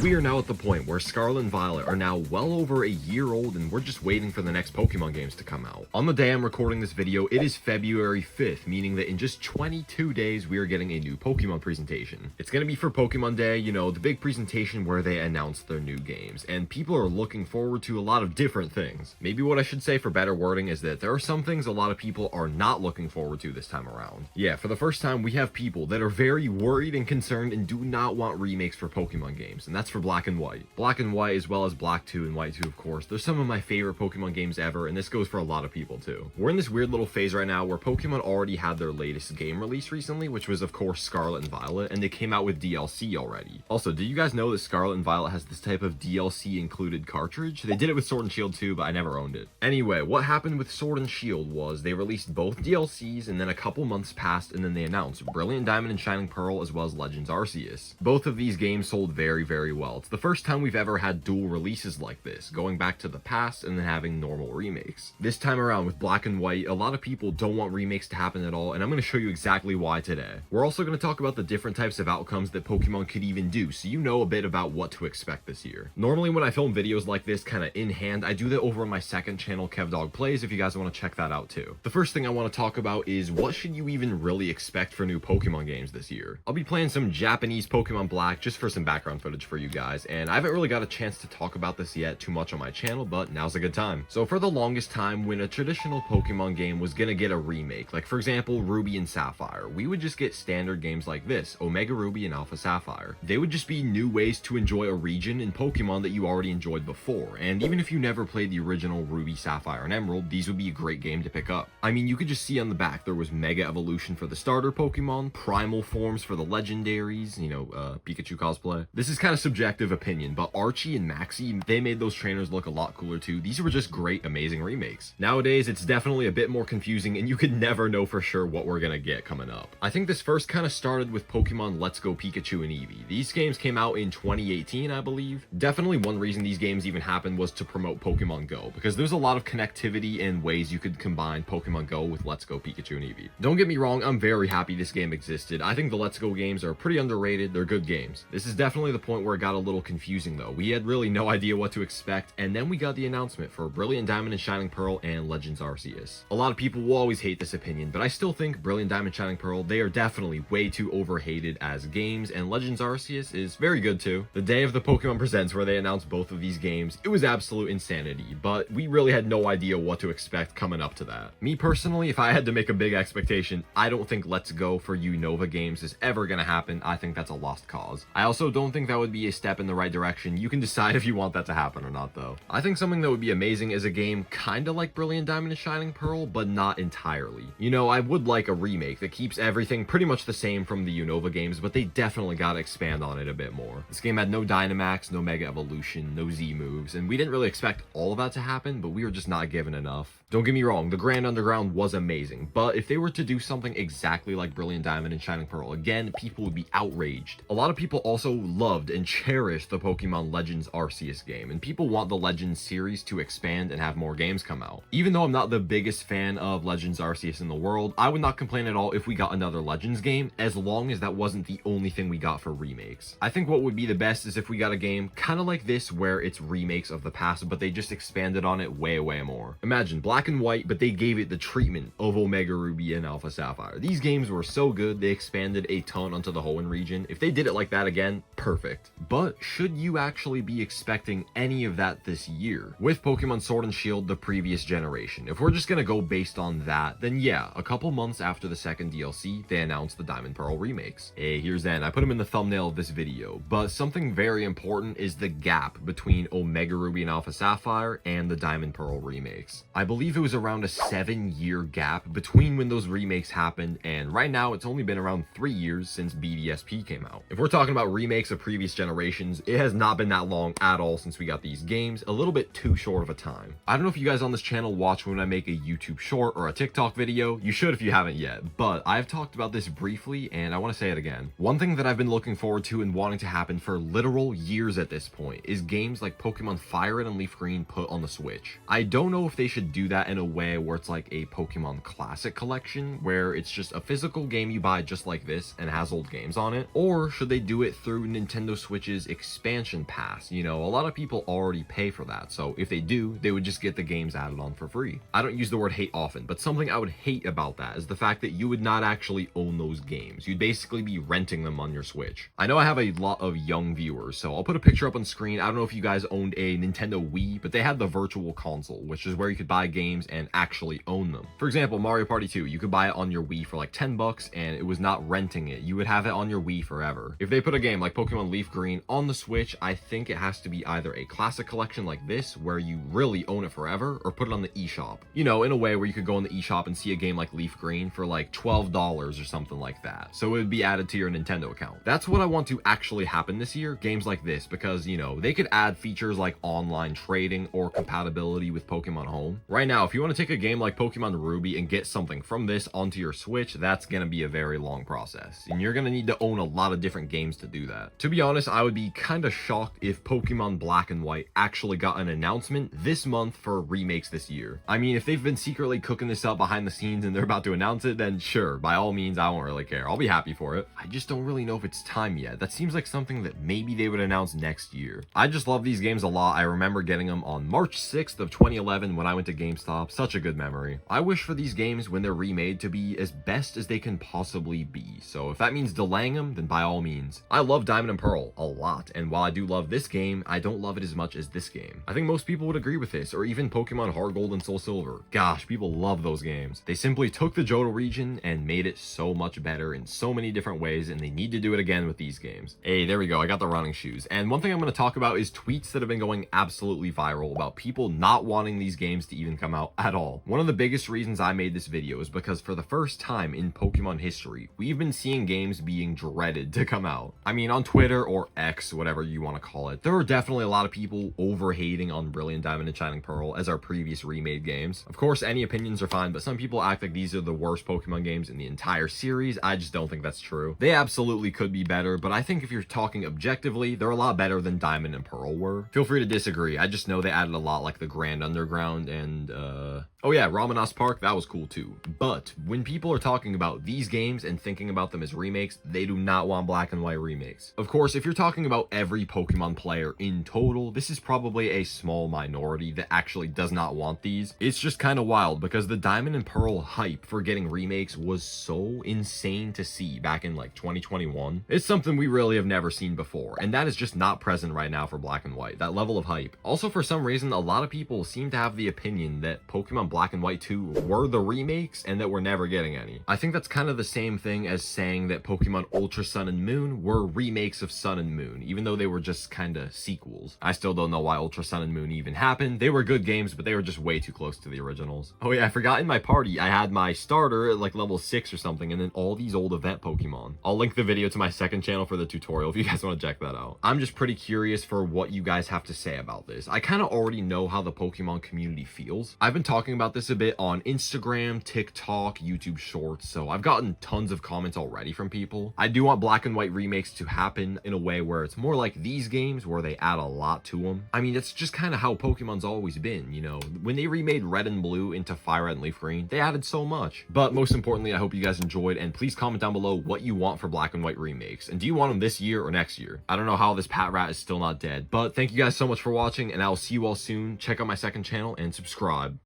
we are now at the point where Scarlet and Violet are now well over a year old, and we're just waiting for the next Pokemon games to come out. On the day I'm recording this video, it is February 5th, meaning that in just 22 days, we are getting a new Pokemon presentation. It's gonna be for Pokemon Day, you know, the big presentation where they announce their new games, and people are looking forward to a lot of different things. Maybe what I should say for better wording is that there are some things a lot of people are not looking forward to this time around. Yeah, for the first time, we have people that are very worried and concerned and do not want remakes for Pokemon games, and that's for Black and White. Black and White, as well as Black 2 and White 2, of course, they're some of my favorite Pokemon games ever, and this goes for a lot of people too. We're in this weird little phase right now where Pokemon already had their latest game release recently, which was of course Scarlet and Violet, and they came out with DLC already. Also, did you guys know that Scarlet and Violet has this type of DLC included cartridge? They did it with Sword and Shield too, but I never owned it. Anyway, what happened with Sword and Shield was they released both DLCs, and then a couple months passed, and then they announced Brilliant Diamond and Shining Pearl as well as Legends Arceus. Both of these games sold very, very well. It's the first time we've ever had dual releases like this, going back to the past and then having normal remakes. This time around with Black and White, a lot of people don't want remakes to happen at all, and I'm going to show you exactly why today. We're also going to talk about the different types of outcomes that Pokemon could even do, so you know a bit about what to expect this year. Normally when I film videos like this kind of in hand, I do that over on my second channel, KevDog Plays, if you guys want to check that out too. The first thing I want to talk about is what should you even really expect for new Pokemon games this year. I'll be playing some Japanese Pokemon Black just for some background footage for you guys, and I haven't really got a chance to talk about this yet too much on my channel, but now's a good time. So for the longest time, when a traditional Pokemon game was gonna get a remake, like for example Ruby and Sapphire, we would just get standard games like this, Omega Ruby and Alpha Sapphire. They would just be new ways to enjoy a region in Pokemon that you already enjoyed before, and even if you never played the original Ruby, Sapphire, and Emerald, these would be a great game to pick up. I mean, you could just see on the back there was Mega Evolution for the starter Pokemon, Primal Forms for the legendaries, you know, Pikachu cosplay. This is kind of subjective opinion, but Archie and Maxie, they made those trainers look a lot cooler too. These were just great, amazing remakes. Nowadays, it's definitely a bit more confusing, and you could never know for sure what we're gonna get coming up. I think this first kind of started with Pokemon Let's Go Pikachu and Eevee. These games came out in 2018, I believe. Definitely one reason these games even happened was to promote Pokemon Go, because there's a lot of connectivity and ways you could combine Pokemon Go with Let's Go Pikachu and Eevee. Don't get me wrong, I'm very happy this game existed. I think the Let's Go games are pretty underrated, they're good games. This is definitely the point where it got a little confusing though. We had really no idea what to expect, and then we got the announcement for Brilliant Diamond and Shining Pearl and Legends Arceus. A lot of people will always hate this opinion, but I still think Brilliant Diamond and Shining Pearl, they are definitely way too overhated as games, and Legends Arceus is very good too. The day of the Pokemon Presents where they announced both of these games, it was absolute insanity, but we really had no idea what to expect coming up to that. Me personally, if I had to make a big expectation, I don't think Let's Go for Unova games is ever gonna happen. I think that's a lost cause. I also don't think that would be a step in the right direction. You can decide if you want that to happen or not though. I think something that would be amazing is a game kinda like Brilliant Diamond and Shining Pearl, but not entirely. You know, I would like a remake that keeps everything pretty much the same from the Unova games, but they definitely gotta expand on it a bit more. This game had no Dynamax, no Mega Evolution, no Z moves, and we didn't really expect all of that to happen, but we were just not given enough. Don't get me wrong, the Grand Underground was amazing, but if they were to do something exactly like Brilliant Diamond and Shining Pearl, again, people would be outraged. A lot of people also loved and cherished the Pokemon Legends Arceus game, and people want the Legends series to expand and have more games come out. Even though I'm not the biggest fan of Legends Arceus in the world, I would not complain at all if we got another Legends game, as long as that wasn't the only thing we got for remakes. I think what would be the best is if we got a game kind of like this, where it's remakes of the past, but they just expanded on it way, way more. Imagine Black and White, but they gave it the treatment of Omega Ruby and Alpha Sapphire. These games were so good, they expanded a ton onto the Hoenn region. If they did it like that again, perfect. But should you actually be expecting any of that this year? With Pokemon Sword and Shield, the previous generation, if we're just gonna go based on that, then yeah, a couple months after the second DLC, they announced the Diamond Pearl remakes. Hey, here's Zen. I put him in the thumbnail of this video, but something very important is the gap between Omega Ruby and Alpha Sapphire and the Diamond Pearl remakes. I believe it was around a 7-year gap between when those remakes happened, and right now it's only been around 3 years since BDSP came out. If we're talking about remakes of previous generations, it has not been that long at all since we got these games, a little bit too short of a time. I don't know if you guys on this channel watch when I make a YouTube short or a TikTok video. You should if you haven't yet, but I've talked about this briefly and I want to say it again. One thing that I've been looking forward to and wanting to happen for literal years at this point is games like Pokemon Fire Red and Leaf Green put on the Switch. I don't know if they should do that in a way where it's like a Pokemon Classic collection, where it's just a physical game you buy just like this and has old games on it, or should they do it through Nintendo Switch's is expansion pass. You know, a lot of people already pay for that, so if they do, they would just get the games added on for free. I don't use the word hate often, but something I would hate about that is the fact that you would not actually own those games. You'd basically be renting them on your Switch. I know I have a lot of young viewers, so I'll put a picture up on screen. I don't know if you guys owned a Nintendo Wii, but they had the virtual console, which is where you could buy games and actually own them. For example, Mario Party 2, you could buy it on your Wii for like 10 bucks, and it was not renting it. You would have it on your Wii forever. If they put a game like Pokemon Leaf Green on the Switch, I think it has to be either a classic collection like this, where you really own it forever, or put it on the eShop. You know, in a way where you could go on the eShop and see a game like Leaf Green for like $12 or something like that. So it would be added to your Nintendo account. That's what I want to actually happen this year, games like this, because, you know, they could add features like online trading or compatibility with Pokemon Home. Right now, if you want to take a game like Pokemon Ruby and get something from this onto your Switch, that's gonna be a very long process, and you're gonna need to own a lot of different games to do that. To be honest, I would be kind of shocked if Pokemon Black and White actually got an announcement this month for remakes this year. I mean, if they've been secretly cooking this up behind the scenes and they're about to announce it, then sure, by all means, I won't really care. I'll be happy for it. I just don't really know if it's time yet. That seems like something that maybe they would announce next year. I just love these games a lot. I remember getting them on March 6th of 2011 when I went to GameStop. Such a good memory. I wish for these games when they're remade to be as best as they can possibly be. So if that means delaying them, then by all means. I love Diamond and Pearl a lot, and while I do love this game, I don't love it as much as this game. I think most people would agree with this, or even Pokemon Heart Gold and Soul Silver. Gosh, people love those games. They simply took the Johto region and made it so much better in so many different ways, and they need to do it again with these games. Hey, there we go. I got the running shoes. And one thing I'm going to talk about is tweets that have been going absolutely viral about people not wanting these games to even come out at all. One of the biggest reasons I made this video is because for the first time in Pokemon history, we've been seeing games being dreaded to come out. I mean, on Twitter or X, whatever you want to call it, there are definitely a lot of people over-hating on Brilliant Diamond and Shining Pearl as our previous remade games. Of course, any opinions are fine, but some people act like these are the worst Pokemon games in the entire series. I just don't think that's true. They absolutely could be better, but I think if you're talking objectively, they're a lot better than Diamond and Pearl were. Feel free to disagree. I just know they added a lot like the Grand Underground and, oh yeah, Ramanas Park, that was cool too. But when people are talking about these games and thinking about them as remakes, they do not want Black and White remakes. Of course, if you're talking about every Pokemon player in total, this is probably a small minority that actually does not want these. It's just kind of wild because the Diamond and Pearl hype for getting remakes was so insane to see back in like 2021. It's something we really have never seen before, and that is just not present right now for Black and White, that level of hype. Also, for some reason, a lot of people seem to have the opinion that Pokemon Black and White 2 were the remakes and that we're never getting any. I think that's kind of the same thing as saying that Pokemon Ultra Sun and Moon were remakes of Sun and Moon, even though they were just kind of sequels. I still don't know why Ultra Sun and Moon even happened. They were good games, but they were just way too close to the originals. Oh yeah, I forgot in my party, I had my starter at like level 6 or something, and then all these old event Pokemon. I'll link the video to my second channel for the tutorial if you guys want to check that out. I'm just pretty curious for what you guys have to say about this. I kind of already know how the Pokemon community feels. I've been talking about this a bit on Instagram, TikTok, YouTube Shorts, so I've gotten tons of comments already from people. I do want Black and White remakes to happen in a way where it's more like these games where they add a lot to them. I mean, that's just kind of how Pokemon's always been, you know? When they remade Red and Blue into Fire Red and Leaf Green, they added so much. But most importantly, I hope you guys enjoyed, and please comment down below what you want for Black and White remakes, and do you want them this year or next year? I don't know how this Pat Rat is still not dead, but thank you guys so much for watching, and I'll see you all soon. Check out my second channel and subscribe.